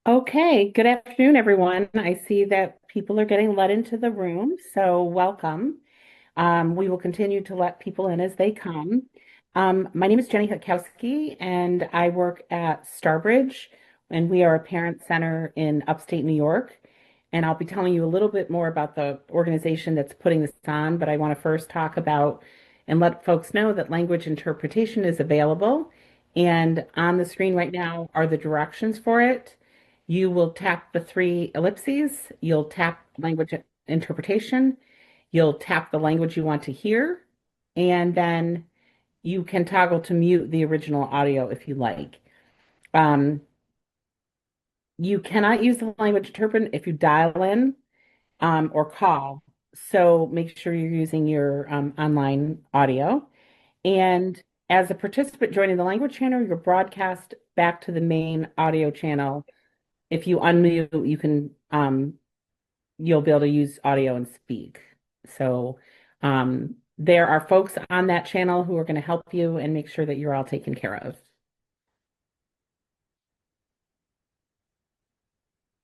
Okay, good afternoon, everyone. I see that people are getting let into the room, so welcome. We will continue to let people in as they come. My name is Jenny Hutkowski, and I work at Starbridge, and we are a parent center in upstate New York. And I'll be telling you a little bit more about the organization that's putting this on, but I want to first talk about and let folks know that language interpretation is available. And on the screen right now are the directions for it. You will tap the three ellipses, you'll tap language interpretation, you'll tap the language you want to hear, and then you can toggle to mute the original audio if you like. Um, you cannot use the language interpreter if you dial in or call. So make sure you're using your online audio. And as a participant joining the language channel, you're broadcast back to the main audio channel. If you unmute, you'll be able to use audio and speak. So there are folks on that channel who are going to help you and make sure that you're all taken care of.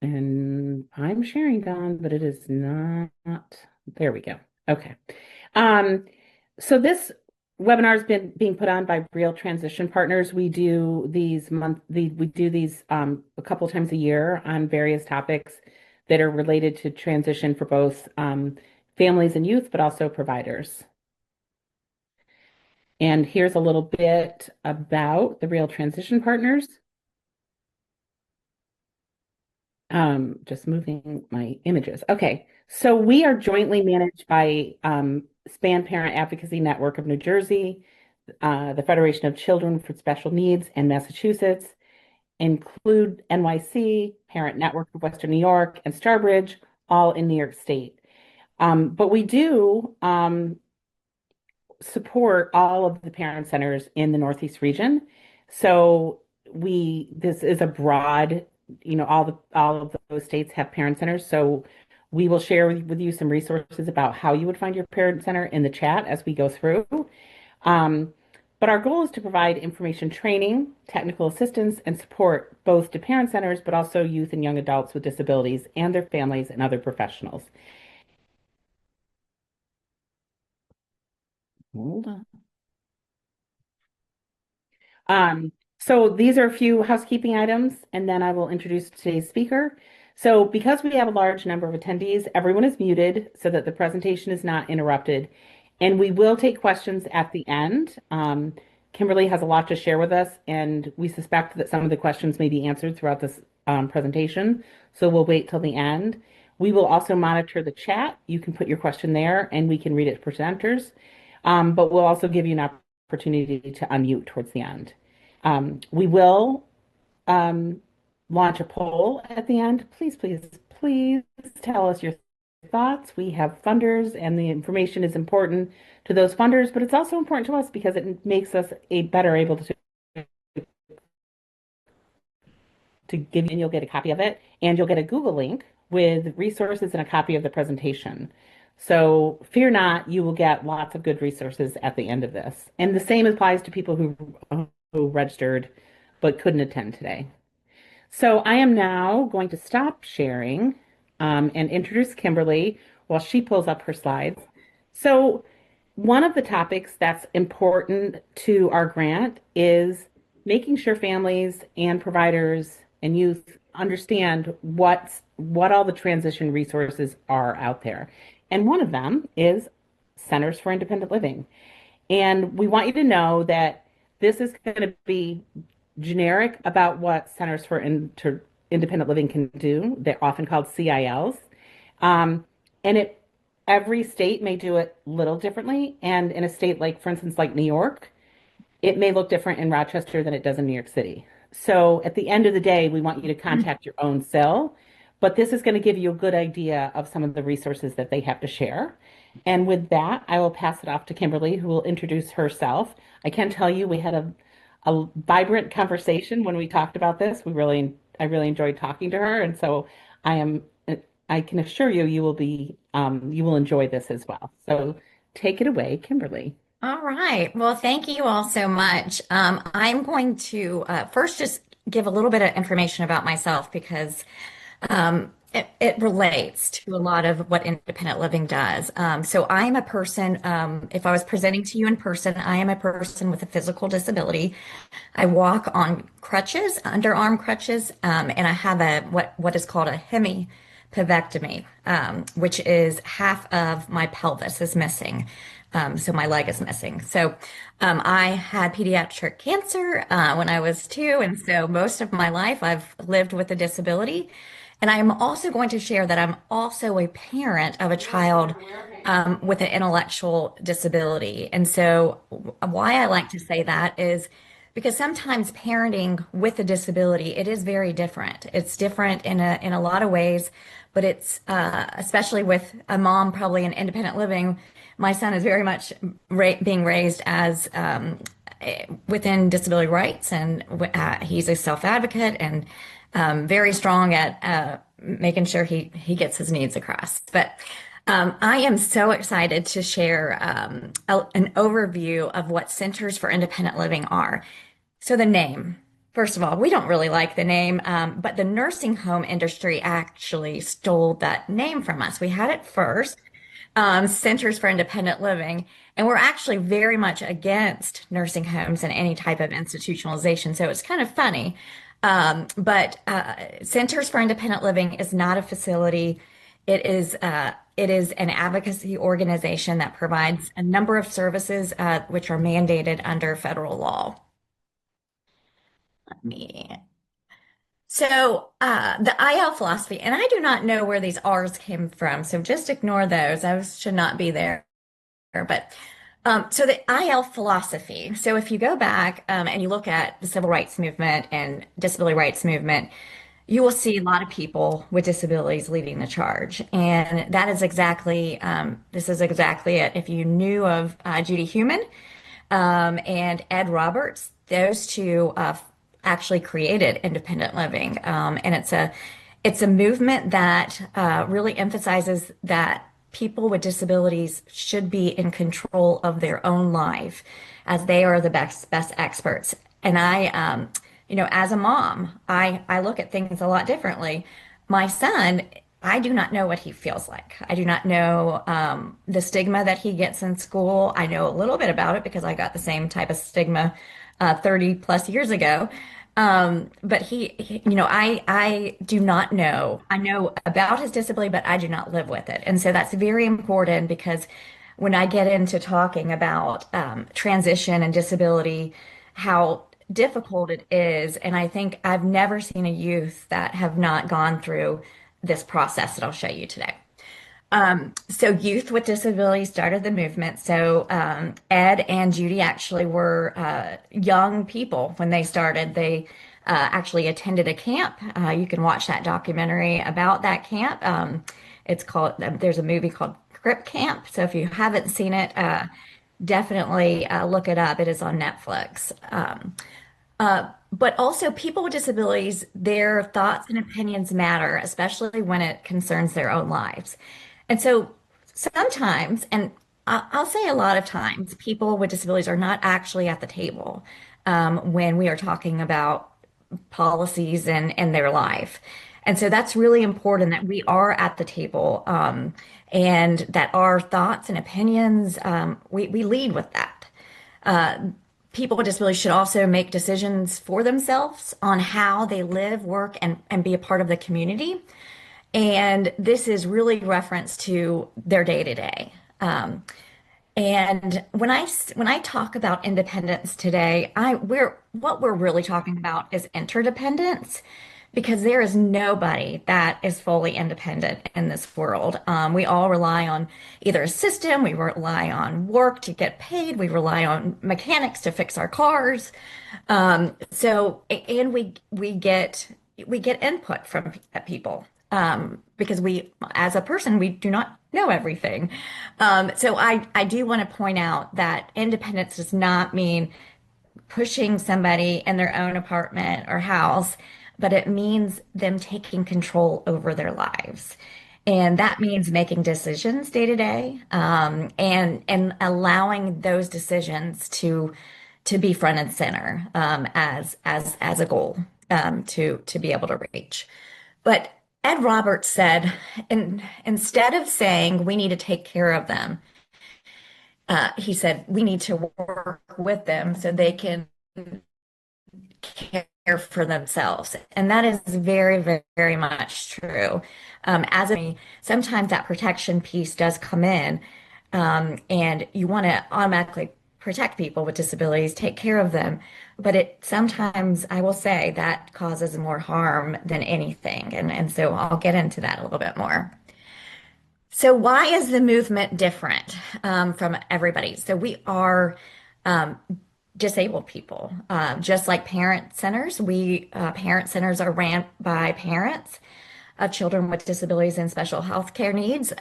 And I'm sharing, Dawn, but it is not. There we go. Okay. Um, so this webinar has been being put on by Real Transition Partners. We do these a couple times a year on various topics that are related to transition for both families and youth, but also providers. And here's a little bit about the Real Transition Partners. Just moving my images. Okay, so we are jointly managed by SPAN Parent Advocacy Network of New Jersey, the Federation of Children for Special Needs in Massachusetts, include NYC, Parent Network of Western New York, and Starbridge, all in New York State. But we do support all of the parent centers in the Northeast region. So this is a broad, all of those states have parent centers. So we will share with you some resources about how you would find your parent center in the chat as we go through. Um, but our goal is to provide information training, technical assistance, and support both to parent centers, but also youth and young adults with disabilities and their families and other professionals. Hold on. So these are a few housekeeping items, and then I will introduce today's speaker. So because we have a large number of attendees, everyone is muted so that the presentation is not interrupted. And we will take questions at the end. Kimberly has a lot to share with us, and we suspect that some of the questions may be answered throughout this presentation. So we'll wait till the end. We will also monitor the chat. You can put your question there, and we can read it to presenters. But we'll also give you an opportunity to unmute towards the end. We will um, launch a poll at the end. Please, please, please tell us your thoughts. We have funders, and the information is important to those funders, but it's also important to us because it makes us better able to give you, and you'll get a copy of it, and you'll get a Google link with resources and a copy of the presentation. So fear not, you will get lots of good resources at the end of this. And the same applies to people who registered but couldn't attend today. So I am now going to stop sharing and introduce Kimberly while she pulls up her slides. So one of the topics that's important to our grant is making sure families and providers and youth understand what all the transition resources are out there. And one of them is Centers for Independent Living. And we want you to know that this is going to be generic about what Centers for Independent Living can do. They're often called CILs. Um, and every state may do it a little differently. And in a state like, for instance, like New York, it may look different in Rochester than it does in New York City. So at the end of the day, we want you to contact your own CIL, but this is going to give you a good idea of some of the resources that they have to share. And with that, I will pass it off to Kimberly, who will introduce herself. I can tell you we had a vibrant conversation when we talked about this. I really enjoyed talking to her, and so I am I can assure you you will enjoy this as well. So take it away, Kimberly. All right. Well, thank you all so much. I'm going to first just give a little bit of information about myself because it relates to a lot of what independent living does. So I am a person, if I was presenting to you in person, I am a person with a physical disability. I walk on crutches, underarm crutches, and I have a what is called a hemipivectomy, which is half of my pelvis is missing. So my leg is missing. So I had pediatric cancer when I was 2, and so most of my life I've lived with a disability. And I am also going to share that I'm also a parent of a child with an intellectual disability. And so, why I like to say that is because sometimes parenting with a disability, it is very different. It's different in a lot of ways, but it's especially with a mom probably in independent living. My son is very much being raised as within disability rights, and he's a self-advocate and very strong at making sure he gets his needs across. But I am so excited to share an overview of what Centers for Independent Living are. So the name, first of all, we don't really like the name, but the nursing home industry actually stole that name from us. We had it first, Centers for Independent Living, and we're actually very much against nursing homes and any type of institutionalization. So it's kind of funny. But Centers for Independent Living is not a facility. It is an advocacy organization that provides a number of services which are mandated under federal law. Let me. So the IL philosophy, and I do not know where these R's came from, so just ignore those. Those should not be there. But so the IL philosophy. So if you go back and you look at the civil rights movement and disability rights movement, you will see a lot of people with disabilities leading the charge, and that is exactly this is exactly it. If you knew of Judy Heumann and Ed Roberts, those two actually created independent living, and it's a movement that really emphasizes that people with disabilities should be in control of their own life, as they are the best experts. And as a mom, I look at things a lot differently. My son, I do not know what he feels like. I do not know the stigma that he gets in school. I know a little bit about it because I got the same type of stigma 30 plus years ago. But I do not know. I know about his disability, but I do not live with it. And so that's very important because when I get into talking about transition and disability, how difficult it is. And I think I've never seen a youth that have not gone through this process that I'll show you today. So Youth with Disabilities started the movement. So Ed and Judy actually were young people when they started. They actually attended a camp. You can watch that documentary about that camp. It's called, there's a movie called Crip Camp. So if you haven't seen it, definitely look it up. It is on Netflix. But also, people with disabilities, their thoughts and opinions matter, especially when it concerns their own lives. And so sometimes, and I'll say a lot of times, people with disabilities are not actually at the table when we are talking about policies and their life. And so that's really important that we are at the table and that our thoughts and opinions, we lead with that. Uh, People with disabilities should also make decisions for themselves on how they live, work, and be a part of the community. And this is really reference to their day to day. And when I talk about independence today, what we're really talking about is interdependence, because there is nobody that is fully independent in this world. We all rely on either a system, we rely on work to get paid, we rely on mechanics to fix our cars. And we get input from people because as a person, we do not know everything. So I do want to point out that independence does not mean pushing somebody in their own apartment or house, but it means them taking control over their lives. And that means making decisions day to day, and allowing those decisions to be front and center as a goal. to be able to reach. But Ed Roberts said, instead of saying we need to take care of them, he said we need to work with them so they can care for themselves. And that is very, very, very much true. Sometimes that protection piece does come in, and you want to automatically protect people with disabilities, take care of them. But it sometimes, I will say, that causes more harm than anything. And so I'll get into that a little bit more. So why is the movement different from everybody? So we are um, disabled people, just like parent centers. We parent centers are ran by parents of children with disabilities and special health care needs.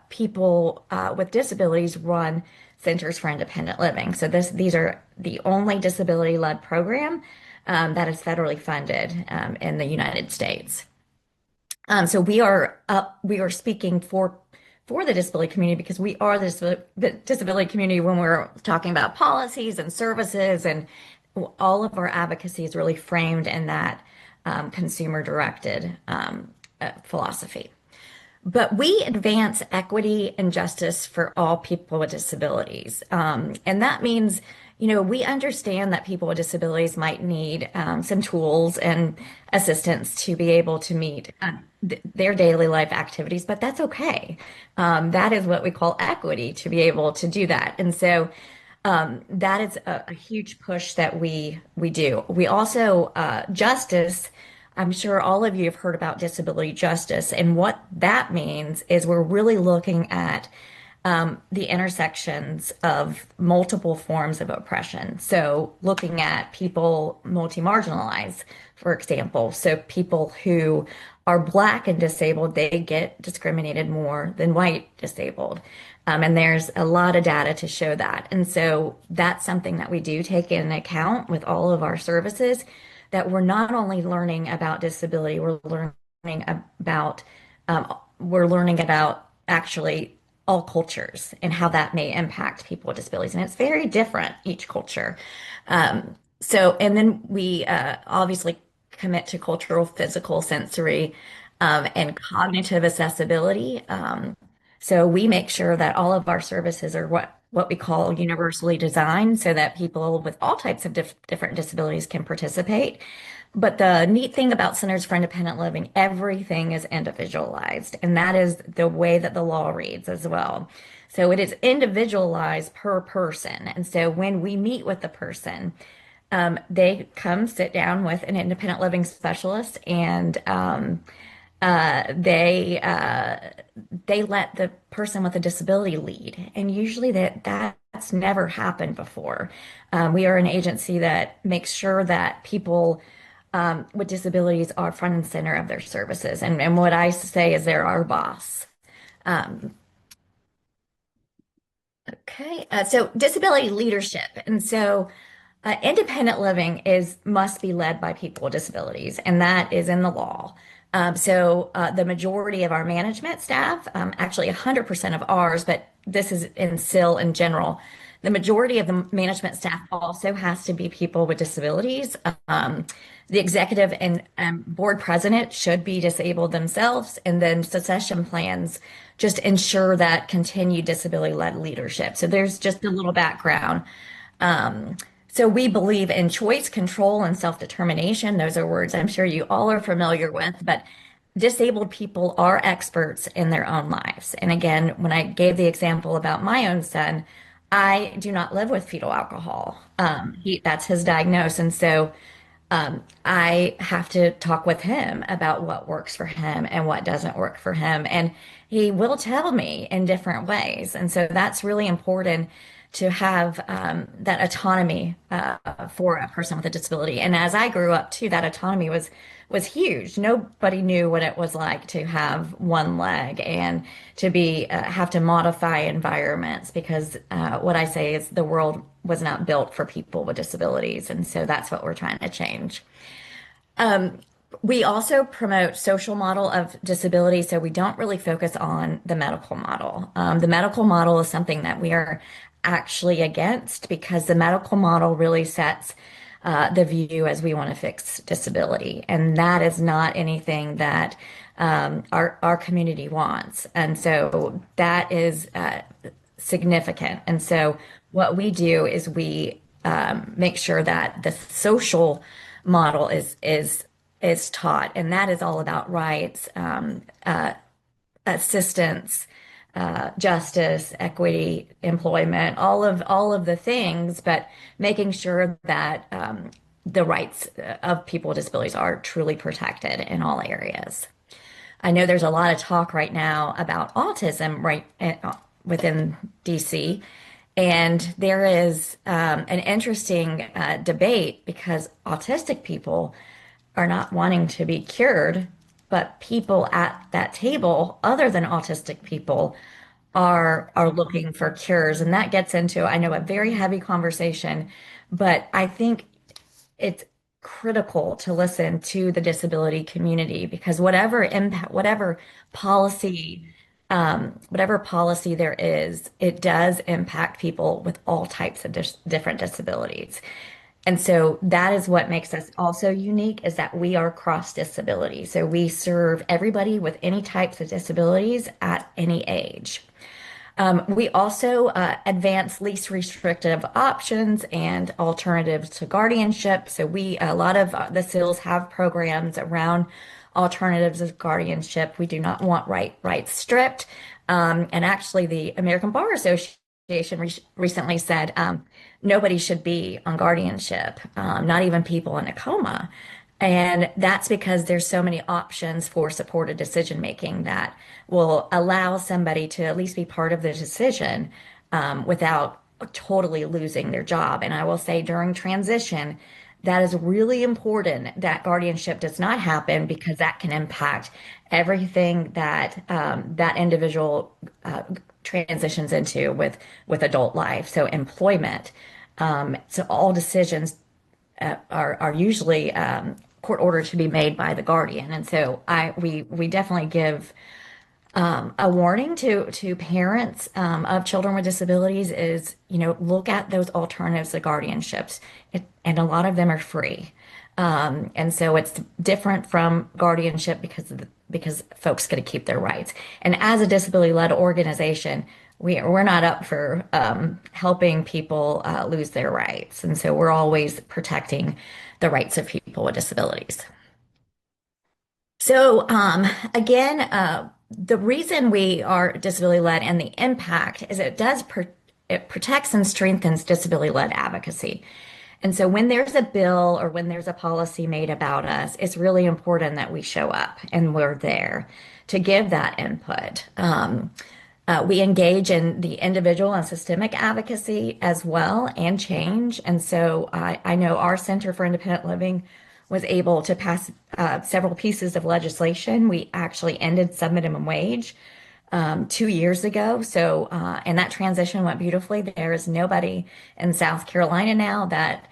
People with disabilities run centers for independent living. So these are the only disability-led program that is federally funded in the United States. So we are speaking for the disability community because we are the disability community when we're talking about policies and services, and all of our advocacy is really framed in that consumer directed philosophy. But we advance equity and justice for all people with disabilities. And that means, we understand that people with disabilities might need some tools and assistance to be able to meet their daily life activities, but that's okay. That is what we call equity, to be able to do that. And so that is a huge push that we do. We also, justice. I'm sure all of you have heard about disability justice. And what that means is we're really looking at the intersections of multiple forms of oppression. So, looking at people multi-marginalized, for example. So, people who are Black and disabled, they get discriminated more than white disabled. And there's a lot of data to show that. And so, that's something that we do take into account with all of our services, that we're not only learning about disability, about we're learning about actually all cultures and how that may impact people with disabilities. And it's very different each culture. And then we obviously commit to cultural, physical, sensory, and cognitive accessibility. So we make sure that all of our services are what we call universally designed so that people with all types of different disabilities can participate. But the neat thing about Centers for Independent Living, everything is individualized, and that is the way that the law reads as well. So it is individualized per person. And so when we meet with the person, they come sit down with an independent living specialist, and uh, they uh, they let the person with a disability lead, and usually that's never happened before. We are an agency that makes sure that people with disabilities are front and center of their services, and what I say is they're our boss. Um, okay, so disability leadership, and so. Independent living must be led by people with disabilities, and that is in the law. The majority of our management staff, actually 100% of ours, but this is in CIL in general, the majority of the management staff also has to be people with disabilities. The executive and board president should be disabled themselves, and then succession plans just ensure that continued disability-led leadership. So there's just a little background. Um, so we believe in choice, control, and self-determination. Those are words I'm sure you all are familiar with, but disabled people are experts in their own lives. And again, when I gave the example about my own son, I do not live with fetal alcohol. That's his diagnosis. And so I have to talk with him about what works for him and what doesn't work for him. And he will tell me in different ways. And so that's really important to have that autonomy for a person with a disability. And as I grew up too, that autonomy was huge. Nobody knew what it was like to have one leg and to be have to modify environments because what I say is the world was not built for people with disabilities, and so that's what we're trying to change. Um, we also promote social model of disability, so we don't really focus on the medical model. The medical model is something that we are actually against because the medical model really sets the view as we want to fix disability. And that is not anything that our community wants. And so that is significant. And so what we do is we make sure that the social model is taught, and that is all about rights, assistance, justice, equity, employment, all of the things, but making sure that the rights of people with disabilities are truly protected in all areas. I know there's a lot of talk right now about autism within DC, and there is an interesting debate because autistic people are not wanting to be cured, but people at that table, other than autistic people, are looking for cures, and that gets into, I know, a very heavy conversation, but I think it's critical to listen to the disability community because whatever impact, whatever policy there is, it does impact people with all types of different disabilities. And so that is what makes us also unique is that we are cross disability. So we serve everybody with any types of disabilities at any age. We also advance least restrictive options and alternatives to guardianship. So a lot of the CILs have programs around alternatives of guardianship. We do not want rights stripped. And actually, the American Bar Association recently said nobody should be on guardianship, not even people in a coma. And that's because there's so many options for supported decision making that will allow somebody to at least be part of the decision without totally losing their job. And I will say during transition, that is really important that guardianship does not happen because that can impact everything that that individual transitions into with adult life. So employment. So all decisions are usually court ordered to be made by the guardian. And so we definitely give a warning to parents of children with disabilities is, look at those alternatives to guardianships, and a lot of them are free. And so it's different from guardianship because folks get to keep their rights. And as a disability-led organization, we're not up for helping people lose their rights. And so we're always protecting the rights of people with disabilities. So again, the reason we are disability-led and the impact is it protects and strengthens disability-led advocacy. And so when there's a bill or when there's a policy made about us, it's really important that we show up and we're there to give that input. We engage in the individual and systemic advocacy as well and change. And so I know our Center for Independent Living was able to pass several pieces of legislation. We actually ended subminimum wage 2 years ago. So, and that transition went beautifully. There is nobody in South Carolina now that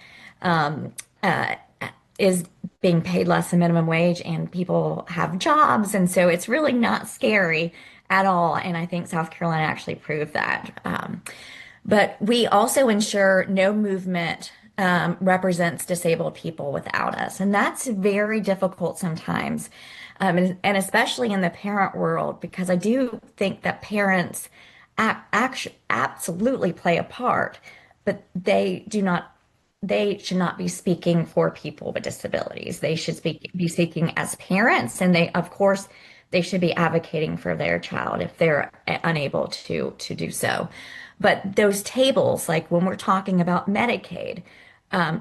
is being paid less than minimum wage, and people have jobs. And so it's really not scary at all. And I think South Carolina actually proved that. But we also ensure no movement represents disabled people without us. And that's very difficult sometimes. And especially in the parent world, because I do think that parents absolutely play a part, but they should not be speaking for people with disabilities. They should be speaking as parents, and of course, they should be advocating for their child if they're unable to do so. But those tables, like when we're talking about Medicaid,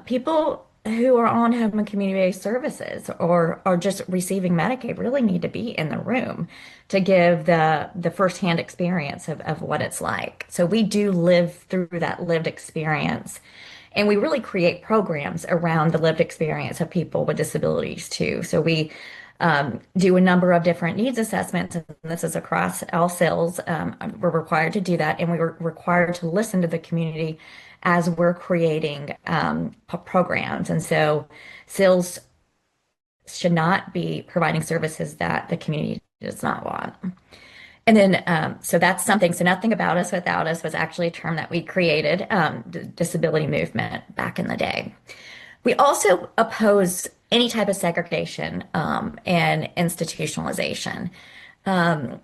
people who are on home and community-based services or are just receiving Medicaid really need to be in the room to give the firsthand experience of what it's like. So we do live through that lived experience. And we really create programs around the lived experience of people with disabilities too. So we do a number of different needs assessments, and this is across all CILs. We're required to do that, and we were required to listen to the community as we're creating programs. And so CILs should not be providing services that the community does not want. And then, so that's something. So nothing about us without us was actually a term that we created, disability movement back in the day. We also oppose any type of segregation and institutionalization. Um,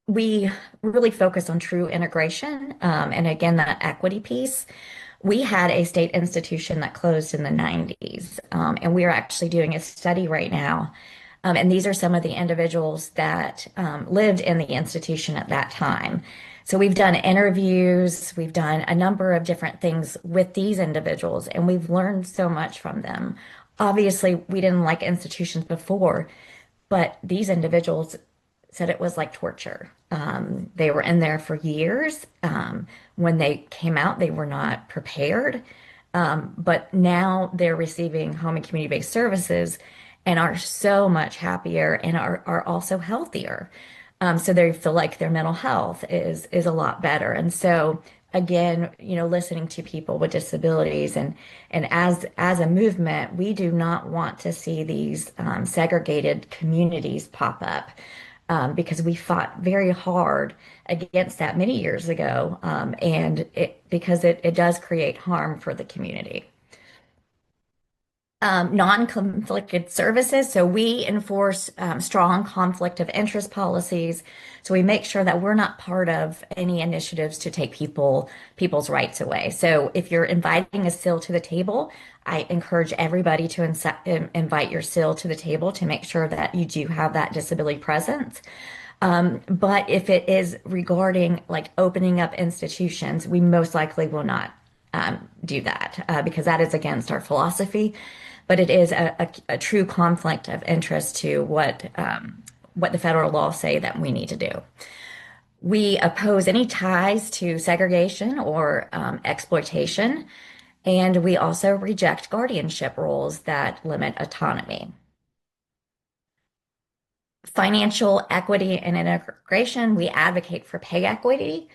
we really focus on true integration and again, that equity piece. We had a state institution that closed in the 90s, and we are actually doing a study right now. And these are some of the individuals that lived in the institution at that time. So we've done interviews, we've done a number of different things with these individuals, and we've learned so much from them. Obviously, we didn't like institutions before, but these individuals said it was like torture. They were in there for years. When they came out, they were not prepared. But now they're receiving home and community-based services and are so much happier and are also healthier. So they feel like their mental health is a lot better. And so again, listening to people with disabilities and as a movement, we do not want to see these segregated communities pop up because we fought very hard against that many years ago, and because it does create harm for the community. Non-conflicted services. So we enforce strong conflict of interest policies. So we make sure that we're not part of any initiatives to take people's rights away. So if you're inviting a CIL to the table, I encourage everybody to invite your CIL to the table to make sure that you do have that disability presence. But if it is regarding like opening up institutions, we most likely will not do that because that is against our philosophy. But it is a true conflict of interest to what the federal laws say that we need to do. We oppose any ties to segregation or exploitation, and we also reject guardianship rules that limit autonomy. Financial equity and integration, we advocate for pay equity.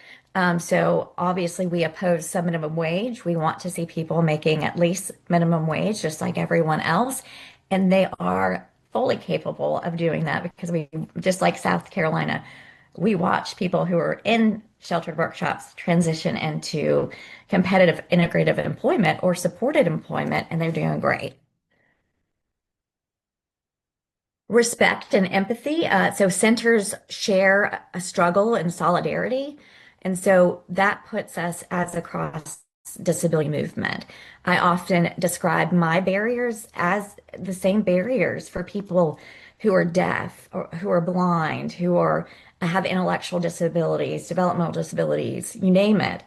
So obviously we oppose some minimum wage. We want to see people making at least minimum wage, just like everyone else. And they are fully capable of doing that because we, just like South Carolina, we watch people who are in sheltered workshops transition into competitive integrative employment or supported employment, and they're doing great. Respect and empathy. So centers share a struggle and solidarity. And so that puts us as a cross disability movement. I often describe my barriers as the same barriers for people who are deaf or who are blind, who are have intellectual disabilities, developmental disabilities, you name it.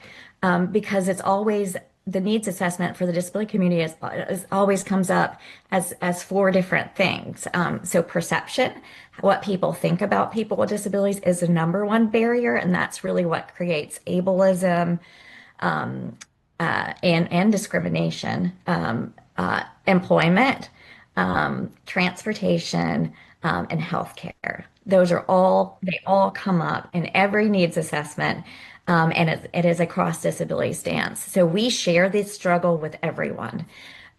Because it's always the needs assessment for the disability community is always comes up as four different things. So perception, what people think about people with disabilities is the number one barrier, and that's really what creates ableism and discrimination. Employment, transportation, and healthcare. They all come up in every needs assessment, and it is a cross disability stance. So we share this struggle with everyone.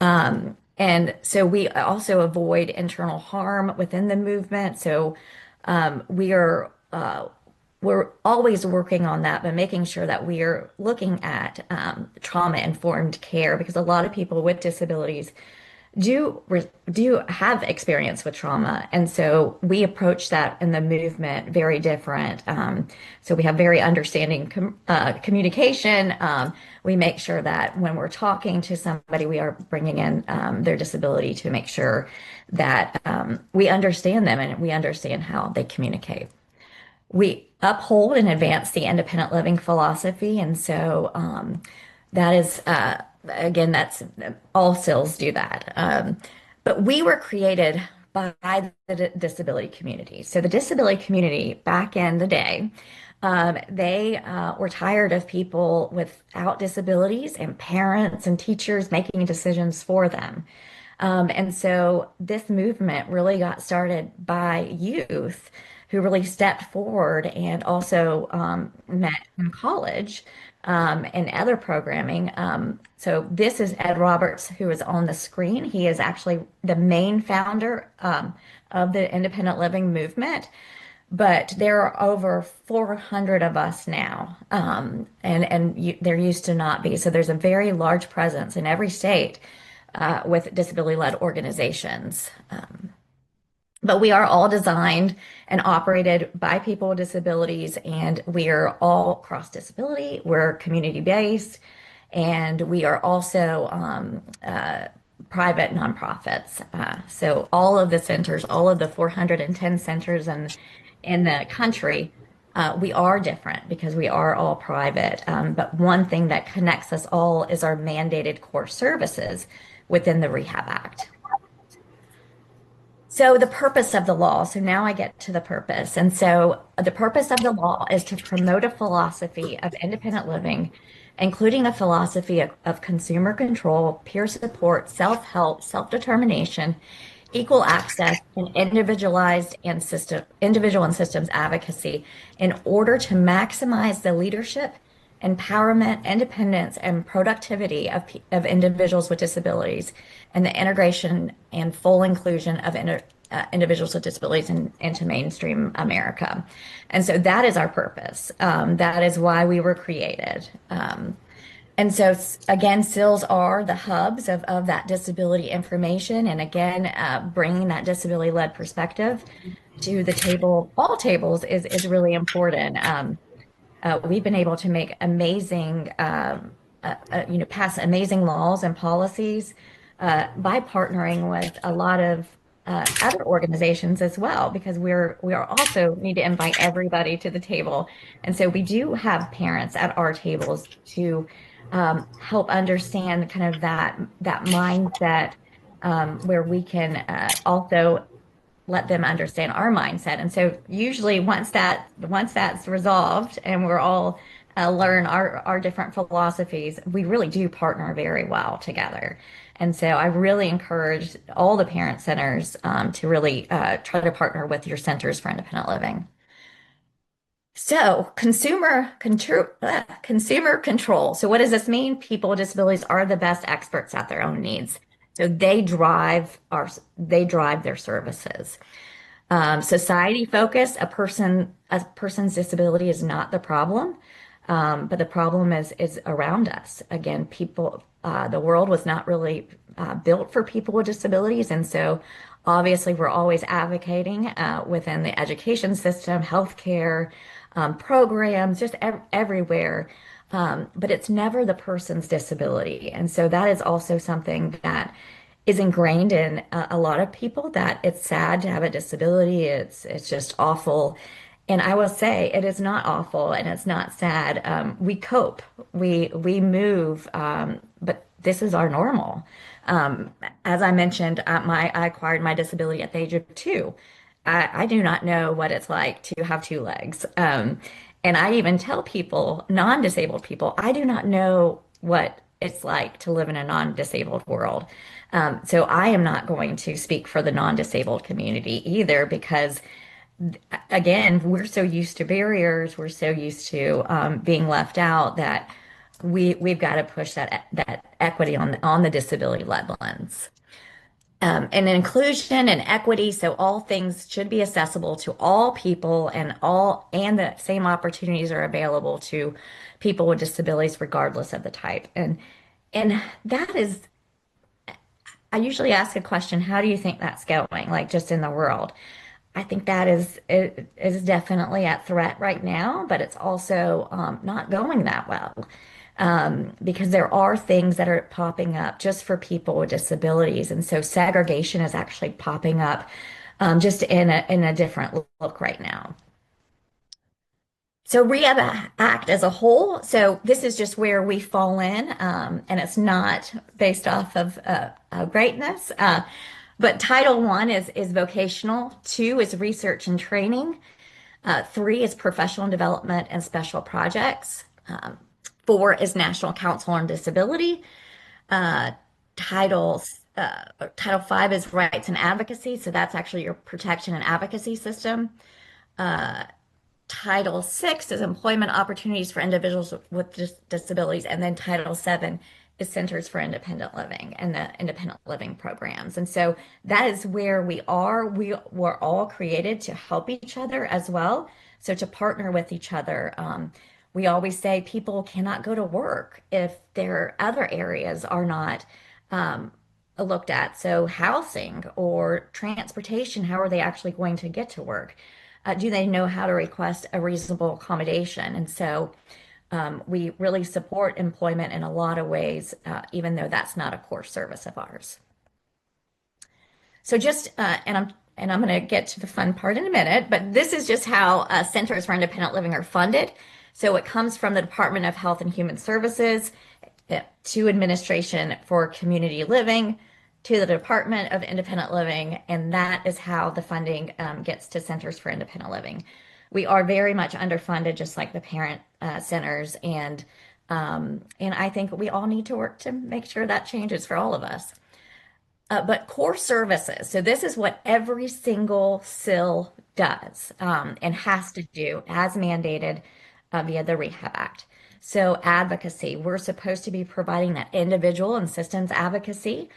And so we also avoid internal harm within the movement. So we're always working on that, but making sure that we are looking at trauma-informed care because a lot of people with disabilities do have experience with trauma, and so we approach that in the movement very different. So we have very understanding communication. We make sure that when we're talking to somebody, we are bringing in their disability to make sure that we understand them and we understand how they communicate. We uphold and advance the independent living philosophy. And so that is, again, that's all CILs do that. But we were created by the disability community. So the disability community back in the day, they were tired of people without disabilities and parents and teachers making decisions for them. And so this movement really got started by youth who really stepped forward and also met in college and other programming. So this is Ed Roberts, who is on the screen. He is actually the main founder of the independent living movement. But there are over 400 of us now, there used to not be. So there's a very large presence in every state with disability-led organizations. But we are all designed and operated by people with disabilities, and we are all cross disability. We're community-based, and we are also private nonprofits. So all of the centers, all of the 410 centers in the country, we are different because we are all private. But one thing that connects us all is our mandated core services within the Rehab Act. So the purpose of the law, so now I get to the purpose. And so the purpose of the law is to promote a philosophy of independent living, including a philosophy of consumer control, peer support, self-help, self-determination, equal access, and individual and systems advocacy in order to maximize the leadership, empowerment, independence, and productivity of individuals with disabilities, and the integration and full inclusion of individuals with disabilities into mainstream America. And so that is our purpose. That is why we were created. And so, again, CILs are the hubs of that disability information. And again, bringing that disability-led perspective to the table, all tables, is really important. We've been able to make amazing, pass amazing laws and policies by partnering with a lot of other organizations as well, because we are also need to invite everybody to the table. And so we do have parents at our tables to help understand kind of that mindset, where we can also let them understand our mindset. And so usually once that's resolved and we're all learn our different philosophies, we really do partner very well together. And so I really encourage all the parent centers to really try to partner with your centers for independent living. So consumer control. So what does this mean? People with disabilities are the best experts at their own needs. So they drive their services. Society focus, a person's disability is not the problem, but the problem is around us. Again, the world was not really built for people with disabilities, and so obviously we're always advocating within the education system, healthcare, programs, just everywhere. But it's never the person's disability. And so that is also something that is ingrained in a lot of people, that it's sad to have a disability. It's just awful. And I will say it is not awful and it's not sad. We cope, we move, but this is our normal. As I mentioned, I acquired my disability at the age of 2. I do not know what it's like to have 2 legs. And I even tell people, non-disabled people, I do not know what it's like to live in a non-disabled world. So I am not going to speak for the non-disabled community either, because again, we're so used to barriers, we're so used to being left out, that we've got to push that equity on the disability-led lens. And inclusion and equity, so all things should be accessible to all people, and the same opportunities are available to people with disabilities regardless of the type. And that is, I usually ask a question, how do you think that's going, like just in the world? I think that is definitely at threat right now, but it's also not going that well, because there are things that are popping up just for people with disabilities. And so segregation is actually popping up just in a different look right now. So Rehab Act as a whole, so this is just where we fall in, and it's not based off of greatness. But Title I is vocational, 2 is research and training, 3 is professional development and special projects, 4 is National Council on Disability, Title V is rights and advocacy, so that's actually your protection and advocacy system. Title VI is employment opportunities for individuals with disabilities, and then Title VII is Centers for Independent Living and the independent living programs. And so that is where we are. We're all created to help each other as well. So to partner with each other. We always say people cannot go to work if their other areas are not looked at. So housing or transportation, how are they actually going to get to work? Do they know how to request a reasonable accommodation? And so we really support employment in a lot of ways, even though that's not a core service of ours. So just and I'm going to get to the fun part in a minute, but this is just how centers for independent living are funded. So it comes from the Department of Health and Human Services to Administration for Community Living to the Department of Independent Living, and that is how the funding gets to Centers for Independent Living. We are very much underfunded, just like the parent centers, and I think we all need to work to make sure that changes for all of us. But core services. So this is what every single CIL does and has to do as mandated via the Rehab Act. So advocacy, we're supposed to be providing that individual and systems advocacy.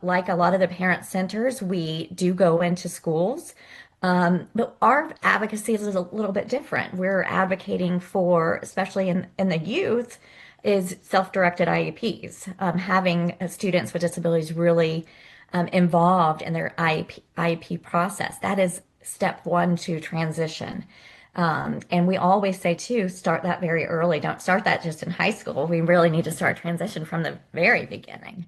Like a lot of the parent centers, we do go into schools. But our advocacy is a little bit different. We're advocating for, especially in the youth, is self-directed IEPs, having students with disabilities really involved in their IEP process. That is step one to transition. And we always say too, start that very early. Don't start that just in high school. We really need to start transition from the very beginning.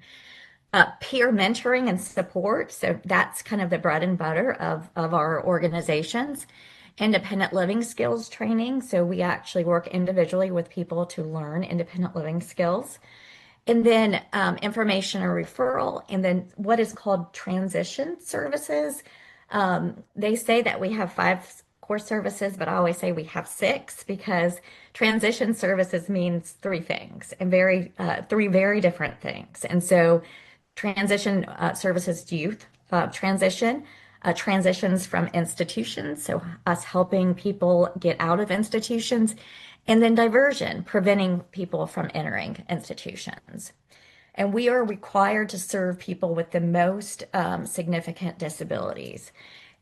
Peer mentoring and support. So that's kind of the bread and butter of our organizations. Independent living skills training. So we actually work individually with people to learn independent living skills. And then information or referral. And then what is called transition services. They say that we have 5 core services, but I always say we have 6 because transition services means 3 things and 3 very different things. And so transition services to youth, transition, transitions from institutions, so us helping people get out of institutions, and then diversion, preventing people from entering institutions. And we are required to serve people with the most significant disabilities.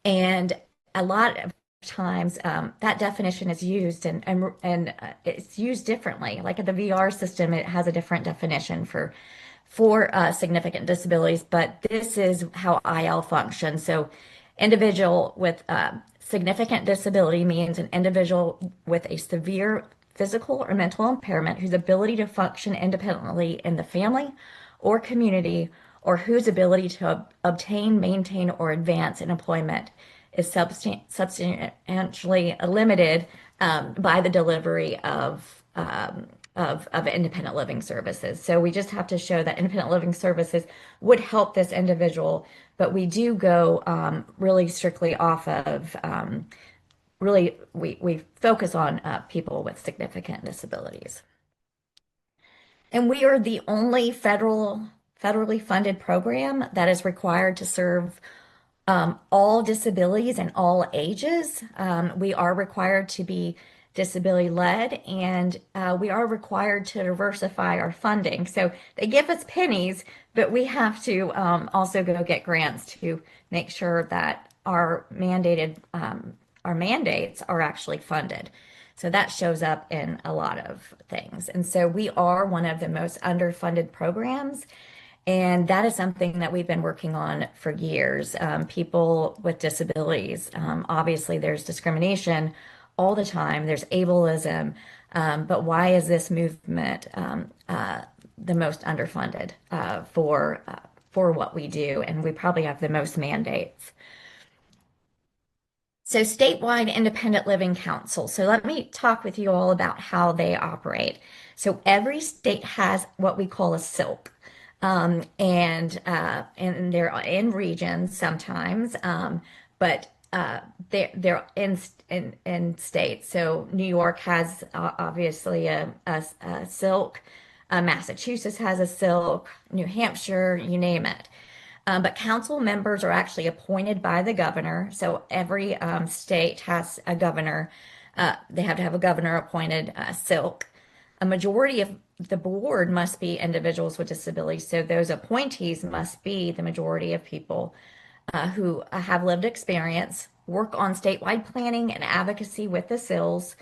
And a lot of times that definition is used and it's used differently. Like at the VR system, it has a different definition for significant disabilities, but this is how IL functions. So individual with significant disability means an individual with a severe physical or mental impairment whose ability to function independently in the family or community or whose ability to obtain, maintain, or advance in employment is substantially limited by the delivery of independent living services. So we just have to show that independent living services would help this individual, but we do go really strictly off of really we focus on people with significant disabilities. And we are the only federally funded program that is required to serve all disabilities and all ages. We are required to be disability led and we are required to diversify our funding. So they give us pennies, but we have to also go get grants to make sure that our mandates are actually funded. So that shows up in a lot of things. And so we are one of the most underfunded programs. And that is something that we've been working on for years. People with disabilities, obviously there's discrimination all the time. There's ableism. But why is this movement the most underfunded for what we do? And we probably have the most mandates. So statewide independent living council. So let me talk with you all about how they operate. So every state has what we call a silk. And they're in regions sometimes, but they're in states. So New York has obviously a silk, Massachusetts has a silk, New Hampshire, you name it. But council members are actually appointed by the governor. So every state has a governor. They have to have a governor appointed silk. A majority of the board must be individuals with disabilities. So those appointees must be the majority of people who have lived experience, work on statewide planning and advocacy with the CILs,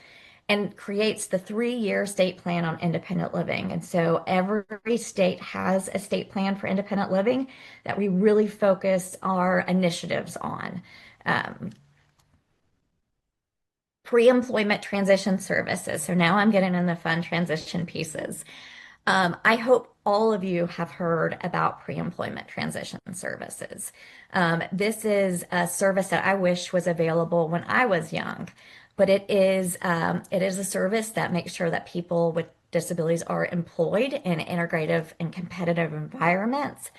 and creates the 3-year state plan on independent living. And so every state has a state plan for independent living that we really focus our initiatives on. Um, Pre-employment transition services. So now I'm getting in the fun transition pieces. I hope all of you have heard about pre-employment transition services. This is a service that I wish was available when I was young, but it is a service that makes sure that people with disabilities are employed in integrative and competitive environments.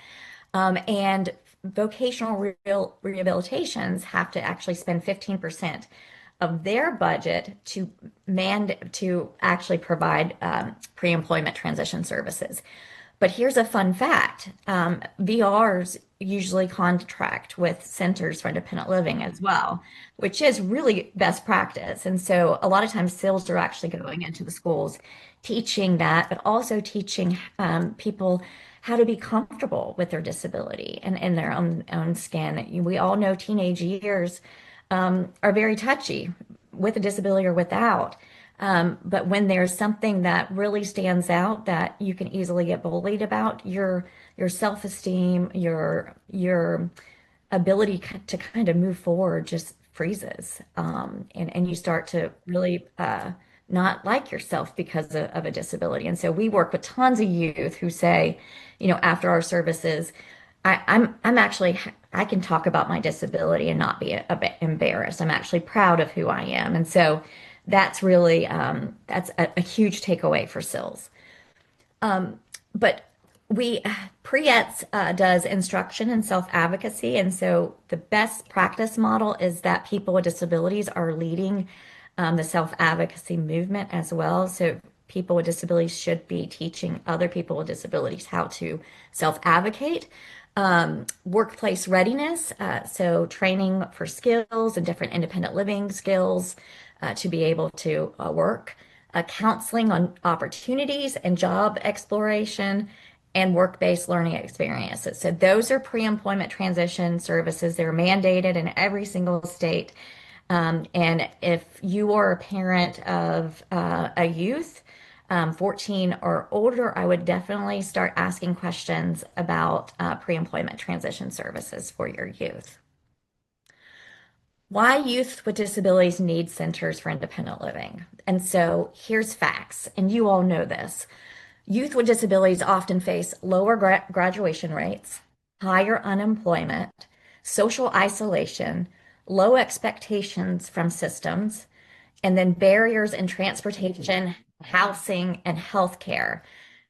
And vocational rehabilitations have to actually spend 15% of their budget to actually provide pre-employment transition services. But here's a fun fact. VRs usually contract with centers for independent living as well, which is really best practice. And so a lot of times CILs are actually going into the schools teaching that, but also teaching people how to be comfortable with their disability and in their own skin. We all know teenage years are very touchy with a disability or without. But when there's something that really stands out that you can easily get bullied about, your self-esteem, your ability to kind of move forward just freezes. And you start to really not like yourself because of a disability. And so we work with tons of youth who say, after our services, I'm actually I can talk about my disability and not be a bit embarrassed. I'm actually proud of who I am, and so that's really that's a huge takeaway for SILs. But we Pre-ETS does instruction and self-advocacy, and so the best practice model is that people with disabilities are leading the self-advocacy movement as well. So people with disabilities should be teaching other people with disabilities how to self-advocate. Workplace readiness, so training for skills and different independent living skills to be able to work, counseling on opportunities and job exploration, and work-based learning experiences. So those are pre-employment transition services. They're mandated in every single state. And if you are a parent of a youth, 14 or older, I would definitely start asking questions about pre-employment transition services for your youth. Why youth with disabilities need centers for independent living. And so here's facts, and you all know this. Youth with disabilities often face lower graduation rates, higher unemployment, social isolation, low expectations from systems, and then barriers in transportation, housing, and healthcare.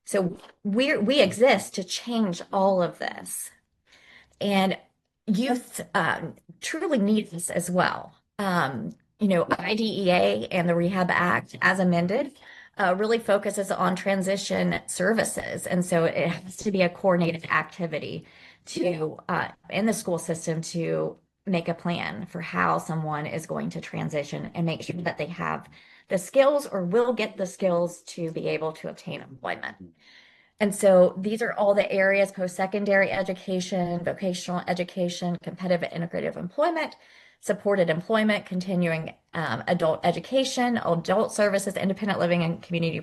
So we exist to change all of this. And youth truly need this as well. IDEA and the Rehab Act, as amended, really focuses on transition services. And so it has to be a coordinated activity to in the school system to make a plan for how someone is going to transition and make sure that they have the skills or will get the skills to be able to obtain employment. And so these are all the areas: post-secondary education, vocational education, competitive integrative employment, supported employment, continuing adult education, adult services, independent living, and community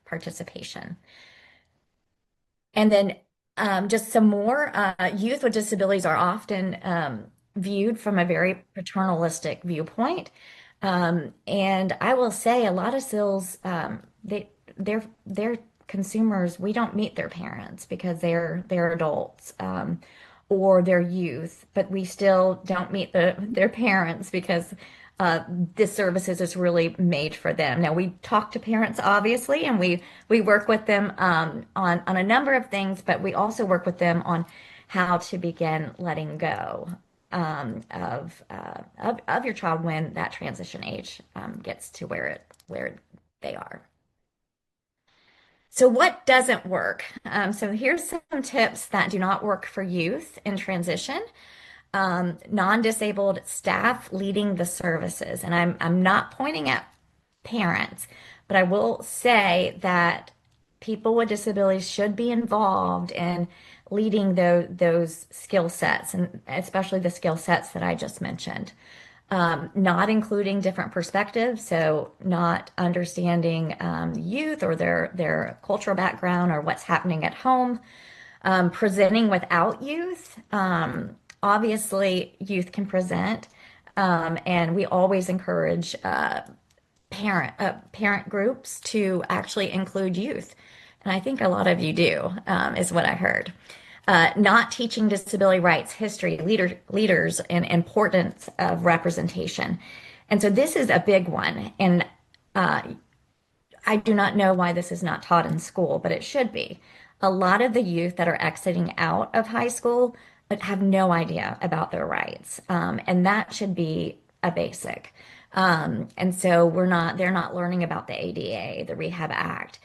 participation. And then just some more, youth with disabilities are often viewed from a very paternalistic viewpoint. And I will say a lot of SILs, they're consumers. We don't meet their parents because they're adults or their youth, but we still don't meet their parents because this services is really made for them. Now we talk to parents obviously, and we work with them on a number of things, but we also work with them on how to begin letting go of your child when that transition age gets to where they are. So what doesn't work? So here's some tips that do not work for youth in transition. Non-disabled staff leading the services. And I'm not pointing at parents, but I will say that people with disabilities should be involved in leading those skill sets, and especially the skill sets that I just mentioned. not including different perspectives, so not understanding youth or their cultural background or what's happening at home, presenting without youth. Obviously, youth can present, and we always encourage parent groups to actually include youth. And I think a lot of you do, is what I heard. Not teaching disability rights, history, leaders, and importance of representation. And so this is a big one. And uh, I do not know why this is not taught in school, but it should be. A lot of the youth that are exiting out of high school have no idea about their rights. And that should be a basic. And so they're not learning about the ADA, the Rehab Act.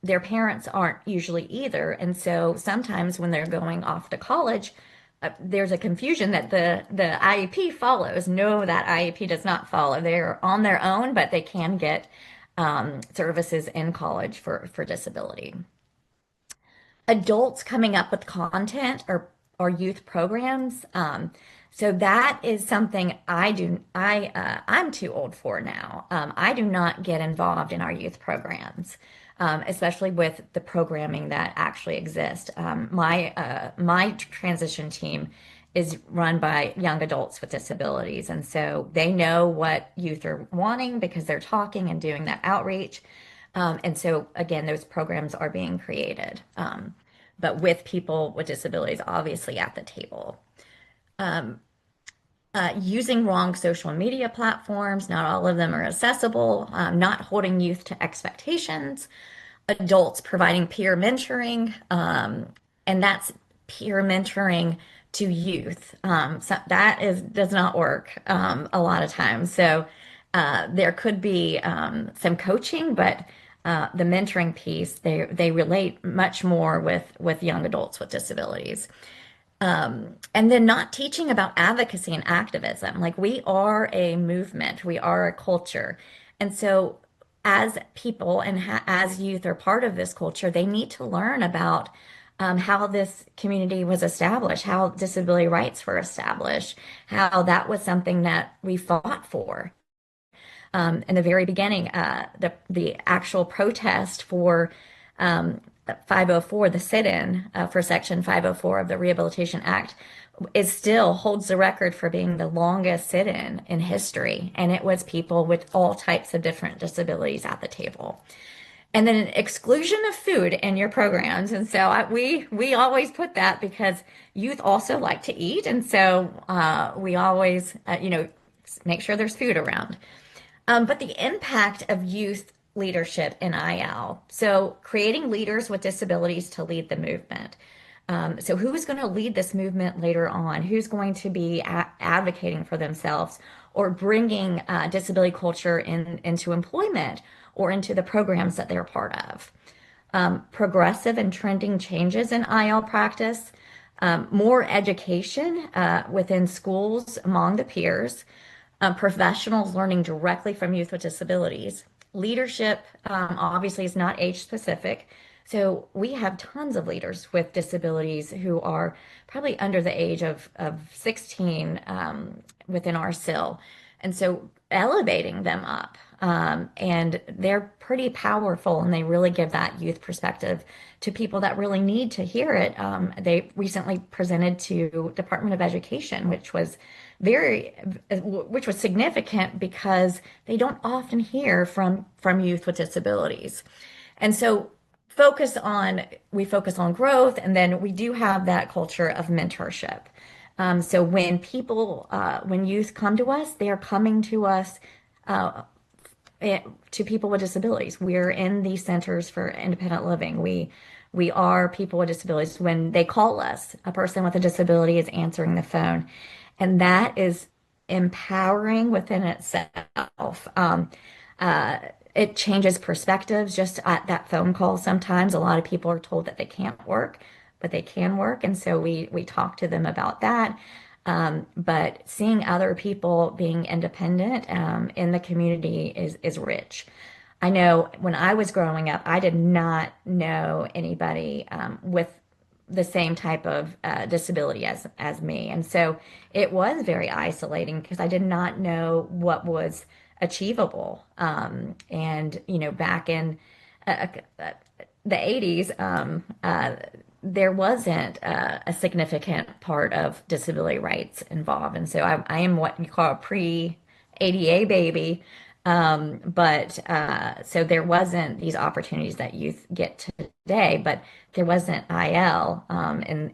Their parents aren't usually either. And so sometimes when they're going off to college, there's a confusion that the IEP follows. No, that IEP does not follow. They're on their own, but they can get services in college for disability. Adults coming up with content or youth programs. So that is something I'm too old for now. I do not get involved in our youth programs, especially with the programming that actually exists. My transition team is run by young adults with disabilities, and so they know what youth are wanting because they're talking and doing that outreach. And so again, those programs are being created, but with people with disabilities obviously at the table. Using wrong social media platforms, not all of them are accessible, not holding youth to expectations, adults providing peer mentoring, and that's peer mentoring to youth. So that does not work a lot of times. So there could be some coaching, but the mentoring piece, they relate much more with young adults with disabilities. And then not teaching about advocacy and activism. Like we are a movement, we are a culture. And so as people and as youth are part of this culture, they need to learn about how this community was established, how disability rights were established, how that was something that we fought for. In the very beginning, the actual protest for 504, the sit-in for Section 504 of the Rehabilitation Act, is still holds the record for being the longest sit-in in history, and it was people with all types of different disabilities at the table. And then exclusion of food in your programs, and so we always put that because youth also like to eat, and so we always make sure there's food around. But the impact of youth leadership in IL. So creating leaders with disabilities to lead the movement. So who's going to lead this movement later on? Who's going to be advocating for themselves or bringing disability culture into employment or into the programs that they're part of? Progressive and trending changes in IL practice, more education within schools among the peers, professionals learning directly from youth with disabilities. Leadership obviously is not age specific. So we have tons of leaders with disabilities who are probably under the age of 16 within our CIL. And so elevating them up. And they're pretty powerful and they really give that youth perspective to people that really need to hear it. They recently presented to Department of Education, which was significant because they don't often hear from youth with disabilities. And so we focus on growth, and then we do have that culture of mentorship. So when youth come to us, they are coming to us to people with disabilities. We're in these centers for independent living. We are people with disabilities. When they call us, a person with a disability is answering the phone, and that is empowering within itself. It changes perspectives just at that phone call. Sometimes a lot of people are told that they can't work, but they can work. And so we talk to them about that. But seeing other people being independent in the community is rich. I know when I was growing up, I did not know anybody with the same type of disability as me. And so it was very isolating because I did not know what was achievable. And, back in uh, uh, the 80s, there wasn't a significant part of disability rights involved. And so I am what you call a pre-ADA baby. But so there wasn't these opportunities that youth get today, but there wasn't IL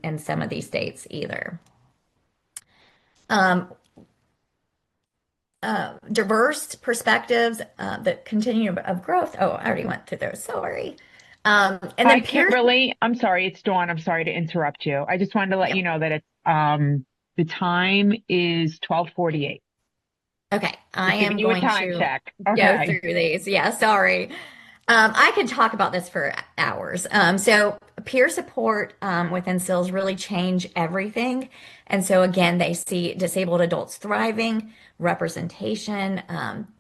in some of these states either. Um, Diverse perspectives, the continuum of growth. Oh, I already went through those. Sorry. And Hi, then peer. Kimberly. I'm sorry, it's Dawn. I'm sorry to interrupt you. I just wanted to let Yeah. you know that it's the time is 12:48. Okay, I Just giving am you a going time to check. go Okay. through these. Yeah, sorry. I could talk about this for hours. So peer support within CILs really change everything. And so again, they see disabled adults thriving, representation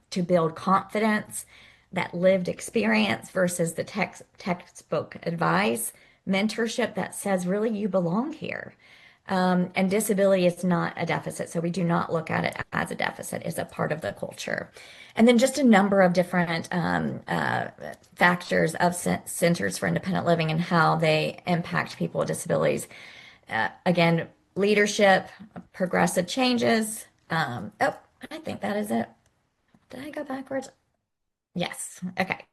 to build confidence, that lived experience versus the textbook advice, mentorship that says really you belong here. And disability is not a deficit, so we do not look at it as a deficit, it's a part of the culture. And then just a number of different factors of Centers for Independent Living and how they impact people with disabilities. Again, leadership, progressive changes. Oh, I think that is it. Did I go backwards? Yes. Okay.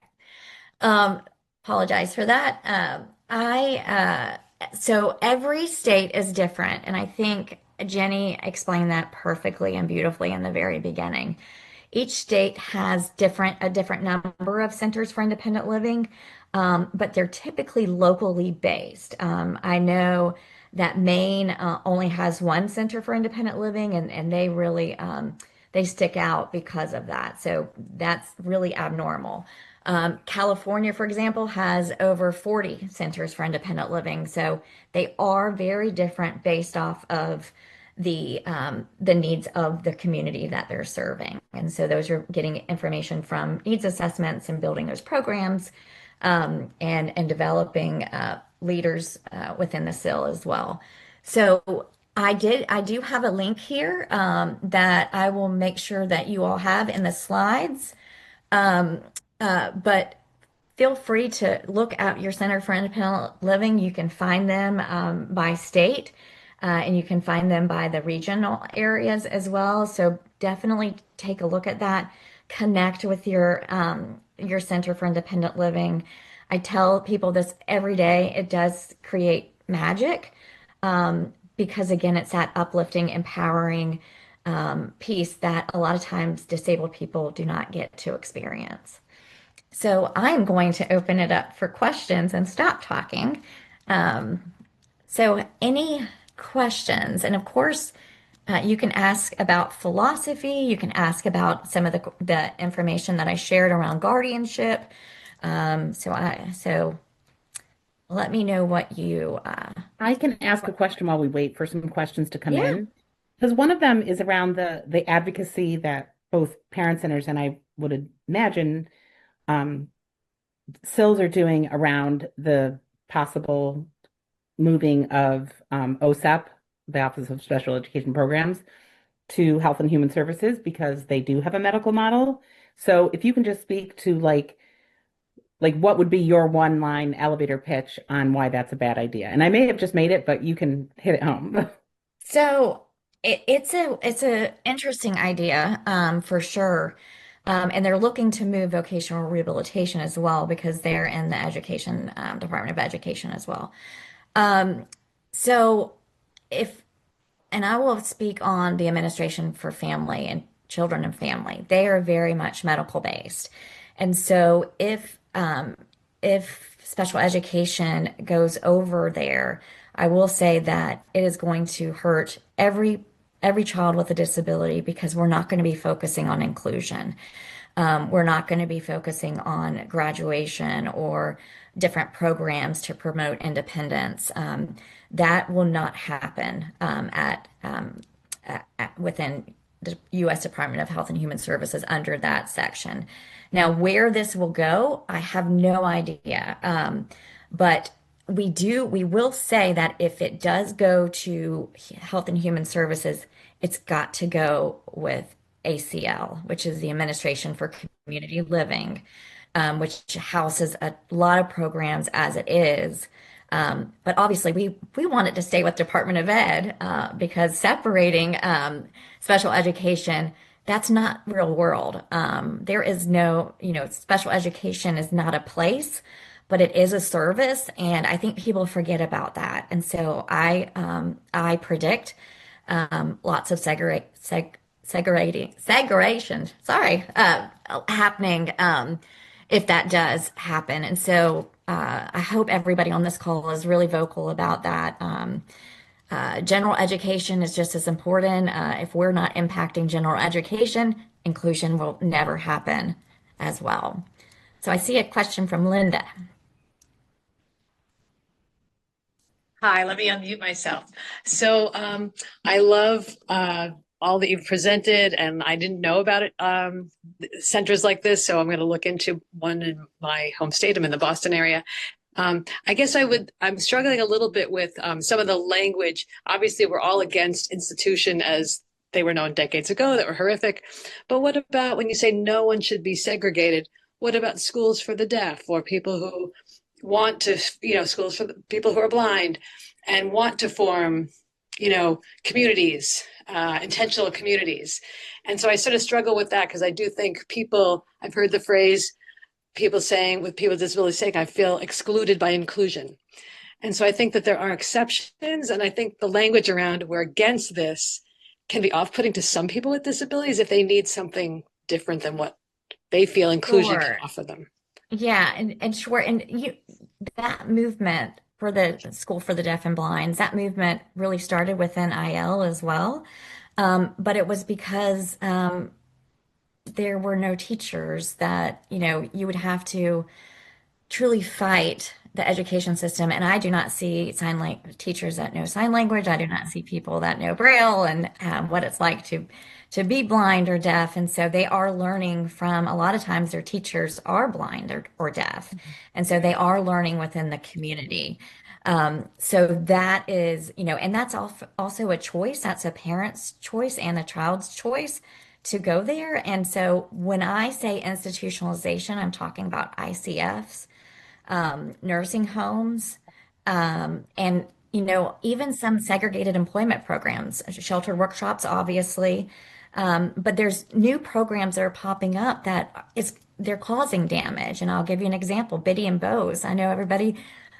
Um, Apologize for that. I So every state is different, and I think Jenny explained that perfectly and beautifully in the very beginning. Each state has a different number of centers for independent living, but they're typically locally based. I know that Maine only has one center for independent living, and they really they stick out because of that. So that's really abnormal. California, for example, has over 40 centers for independent living. So they are very different based off of the needs of the community that they're serving. And so those are getting information from needs assessments and building those programs and developing leaders within the CIL as well. So I do have a link here that I will make sure that you all have in the slides. Um, but feel free to look at your Center for Independent Living. You can find them by state, and you can find them by the regional areas as well. So definitely take a look at that. Connect with your Center for Independent Living. I tell people this every day. It does create magic because again, it's that uplifting, empowering piece that a lot of times disabled people do not get to experience. So I'm going to open it up for questions and stop talking. Um, so any questions? And of course, you can ask about philosophy. You can ask about some of the information that I shared around guardianship. So let me know what you. I can ask a question while we wait for some questions to come Yeah. in. Because one of them is around the advocacy that both parent centers and I would imagine um, CILs are doing around the possible moving of OSEP, the Office of Special Education Programs, to Health and Human Services because they do have a medical model. So if you can just speak to like what would be your one line elevator pitch on why that's a bad idea? And I may have just made it, but you can hit it home. So it's a interesting idea for sure. And they're looking to move vocational rehabilitation as well because they're in the education Department of Education as well. Um, so if and I will speak on the Administration for Family and Children and Family. They are very much medical based. And so if special education goes over there, I will say that it is going to hurt every child with a disability because we're not going to be focusing on inclusion. We're not going to be focusing on graduation or different programs to promote independence. That will not happen within the U.S. Department of Health and Human Services under that section. Now, where this will go, I have no idea. But we will say that if it does go to Health and Human Services, it's got to go with ACL, which is the Administration for Community Living, which houses a lot of programs as it is. But obviously, we want it to stay with Department of Ed because separating special education, that's not real world. There is no, special education is not a place, but it is a service, and I think people forget about that. And so I predict lots of segregation, sorry, happening if that does happen. And so I hope everybody on this call is really vocal about that. General education is just as important. If we're not impacting general education, inclusion will never happen as well. So I see a question from Linda. Hi, let me unmute myself. So I love all that you've presented, and I didn't know about it, centers like this, so I'm going to look into one in my home state. I'm in the Boston area. I guess I'm struggling a little bit with some of the language. Obviously, we're all against institution as they were known decades ago that were horrific. But what about when you say no one should be segregated? What about schools for the deaf or people who want to, schools for the people who are blind and want to form, communities, intentional communities. And so I sort of struggle with that because I do think I've heard the phrase, people saying, with people with disabilities saying, I feel excluded by inclusion. And so I think that there are exceptions. And I think the language around we're against this can be off-putting to some people with disabilities if they need something different than what they feel inclusion can Sure. offer them. Yeah, and sure, and that movement for the School for the Deaf and Blinds, that movement really started within IL as well. But it was because there were no teachers that, you would have to truly fight the education system. And I do not see sign language teachers that know sign language. I do not see people that know Braille and what it's like to be blind or deaf. And so they are learning from a lot of times their teachers are blind or deaf. And so they are learning within the community. So that is, and that's also a choice. That's a parent's choice and a child's choice to go there. And so when I say institutionalization, I'm talking about ICFs, nursing homes, and even some segregated employment programs, sheltered workshops, obviously. But there's new programs that are popping up they're causing damage. And I'll give you an example, Biddy and Bose. I know everybody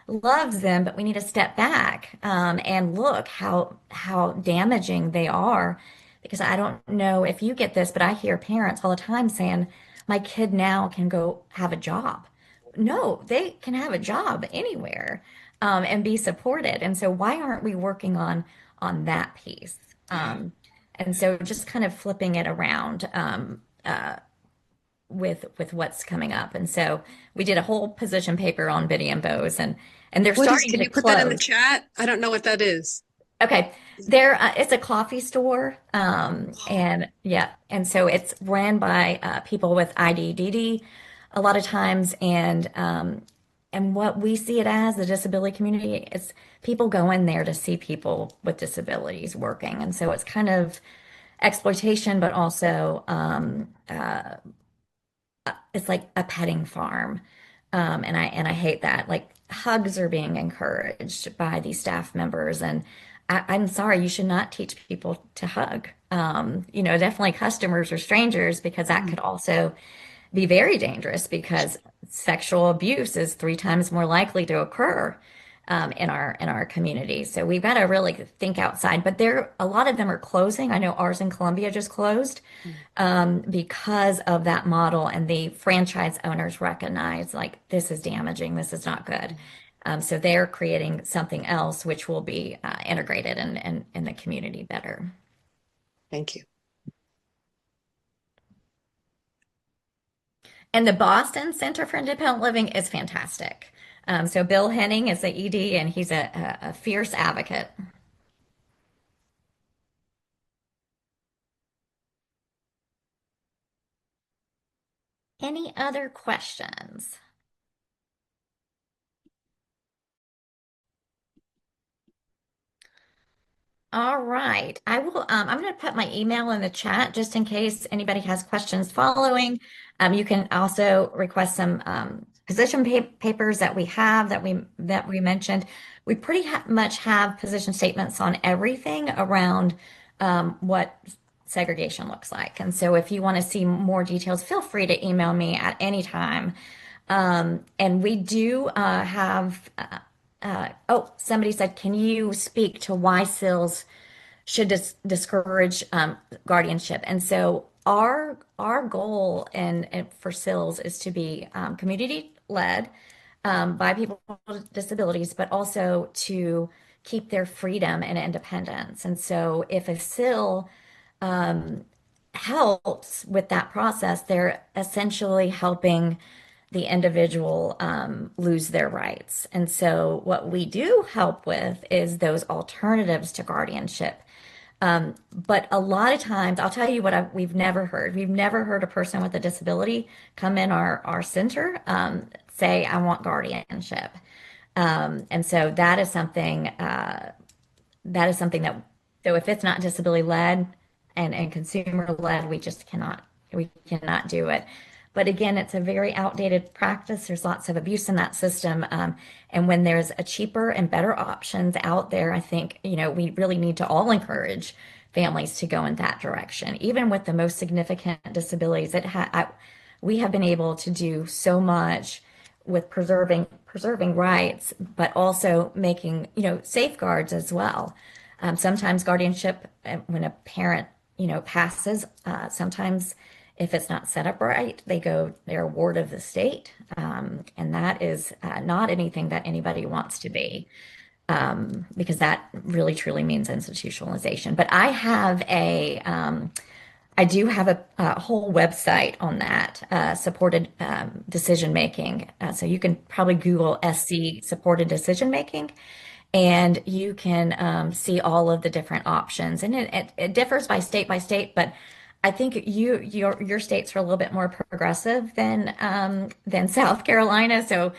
loves them, but we need to step back and look how damaging they are. Because I don't know if you get this, but I hear parents all the time saying, my kid now can go have a job. No, they can have a job anywhere and be supported. And so why aren't we working on that piece? And so just kind of flipping it around with what's coming up. And so we did a whole position paper on Biddy and Bose, and they're starting Can to you put that in the close. chat? I don't know what that is. Okay, it's a coffee store, and yeah, and so it's ran by people with IDDD a lot of times, and what we see it as the disability community is people go in there to see people with disabilities working, and so it's kind of exploitation, but also it's like a petting farm. And I hate that. Like hugs are being encouraged by these staff members, and I'm sorry, you should not teach people to hug. Definitely customers or strangers, because that could also be very dangerous because sexual abuse is 3 times more likely to occur in our community. So we've got to really think outside. But a lot of them are closing. I know ours in Columbia just closed because of that model, and the franchise owners recognize like this is damaging, this is not good. So they're creating something else which will be integrated in the community better. Thank you. And the Boston Center for Independent Living is fantastic. So Bill Henning is the ED, and he's a fierce advocate. Any other questions? All right. I'm going to put my email in the chat just in case anybody has questions following. You can also request some position papers that we have that we mentioned. We pretty much have position statements on everything around what segregation looks like. And so if you want to see more details, feel free to email me at any time. And we do have oh, somebody said, can you speak to why CILs should discourage guardianship? And so our goal and for CILs is to be community led by people with disabilities, but also to keep their freedom and independence. And so if a CIL helps with that process, they're essentially helping the individual lose their rights. And so, what we do help with is those alternatives to guardianship. But a lot of times, I'll tell you what we've never heard. We've never heard a person with a disability come in our center say, I want guardianship. And so that is something that, so if it's not disability led and consumer led, we cannot do it. But again, it's a very outdated practice. There's lots of abuse in that system. And when there's a cheaper and better options out there, I think, we really need to all encourage families to go in that direction. Even with the most significant disabilities, we have been able to do so much with preserving rights, but also making, safeguards as well. Sometimes guardianship, when a parent, passes, sometimes if it's not set up right, they're a ward of the state. And that is not anything that anybody wants to be, because that really truly means institutionalization. But I do have a whole website on that, supported decision making. So you can probably Google SC supported decision making, and you can see all of the different options. And it differs by state, but I think your states are a little bit more progressive than South Carolina. So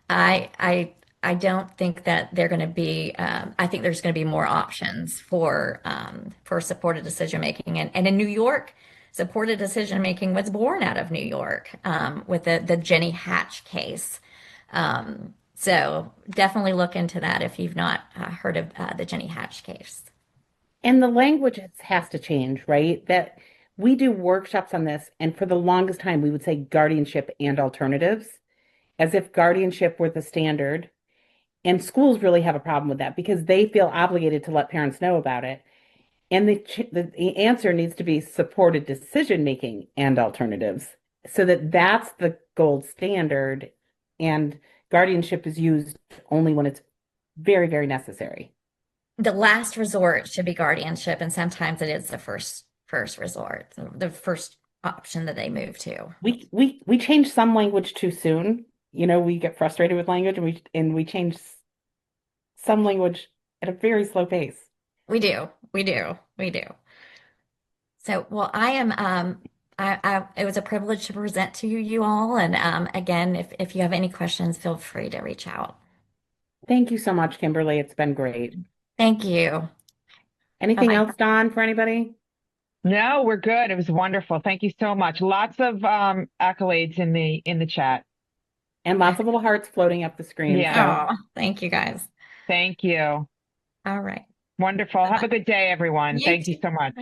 I don't think that they're going to be. I think there's going to be more options for supported decision making. And in New York, supported decision making was born out of New York with the Jenny Hatch case. So definitely look into that if you've not heard of the Jenny Hatch case. And the language has to change, right? That we do workshops on this, and for the longest time, we would say guardianship and alternatives, as if guardianship were the standard. And schools really have a problem with that because they feel obligated to let parents know about it. And the answer needs to be supported decision making and alternatives, so that that's the gold standard. And guardianship is used only when it's very, very necessary. The last resort should be guardianship, and sometimes it is the first resort, the first option that they move to. We change some language too soon. We get frustrated with language, and we change some language at a very slow pace. We do. So, well, it was a privilege to present to you all. And again, if you have any questions, feel free to reach out. Thank you so much, Kimberly. It's been great. Thank you. Anything Bye-bye. else, Dawn, for anybody? No, we're good. It was wonderful. Thank you so much. Lots of accolades in the chat. And lots of little hearts floating up the screen. Yeah. Oh, thank you guys. Thank you. All right. Wonderful. Have a good day, everyone. You Thank you too. so much.